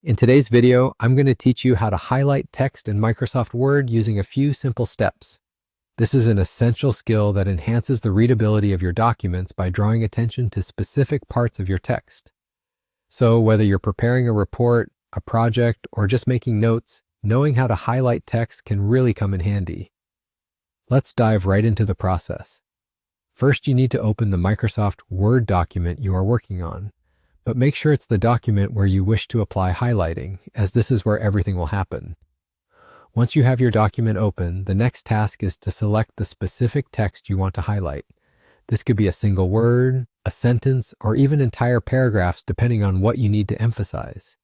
In today's video, I'm going to teach you how to highlight text in Microsoft Word using a few simple steps. This is an essential skill that enhances the readability of your documents by drawing attention to specific parts of your text. So whether you're preparing a report, a project, or just making notes, knowing how to highlight text can really come in handy. Let's dive right into the process. First, you need to open the Microsoft Word document you are working on. But make sure it's the document where you wish to apply highlighting, as this is where everything will happen. Once you have your document open, the next task is to select the specific text you want to highlight. This could be a single word, a sentence, or even entire paragraphs depending on what you need to emphasize.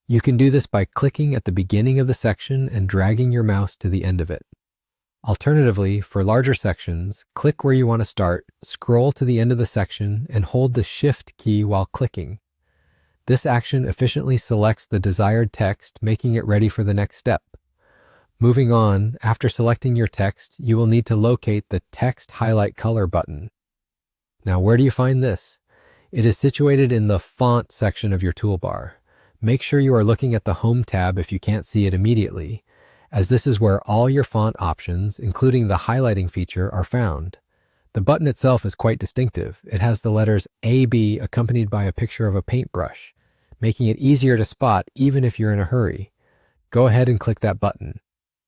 You can do this by clicking at the beginning of the section and dragging your mouse to the end of it. Alternatively, for larger sections, click where you want to start, scroll to the end of the section, and hold the Shift key while clicking. This action efficiently selects the desired text, making it ready for the next step. Moving on, after selecting your text, you will need to locate the Text Highlight Color button. Now, where do you find this? It is situated in the Font section of your toolbar. Make sure you are looking at the Home tab if you can't see it immediately, as this is where all your font options, including the highlighting feature, are found. The button itself is quite distinctive. It has the letters AB accompanied by a picture of a paintbrush, making it easier to spot even if you're in a hurry. Go ahead and click that button.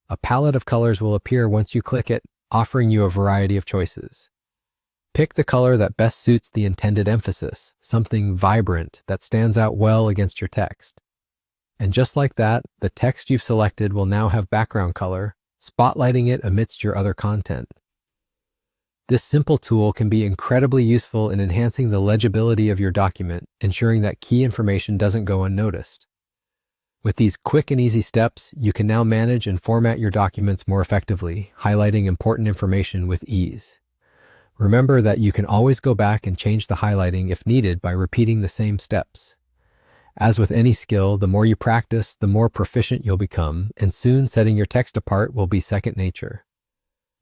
A palette of colors will appear once you click it, offering you a variety of choices. Pick the color that best suits the intended emphasis, something vibrant that stands out well against your text. And just like that, the text you've selected will now have background color, spotlighting it amidst your other content. This simple tool can be incredibly useful in enhancing the legibility of your document, ensuring that key information doesn't go unnoticed. With these quick and easy steps, you can now manage and format your documents more effectively, highlighting important information with ease. Remember that you can always go back and change the highlighting if needed by repeating the same steps. As with any skill, the more you practice, the more proficient you'll become, and soon setting your text apart will be second nature.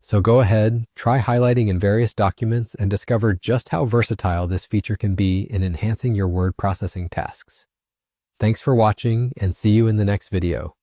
So go ahead, try highlighting in various documents and discover just how versatile this feature can be in enhancing your word processing tasks. Thanks for watching, and see you in the next video.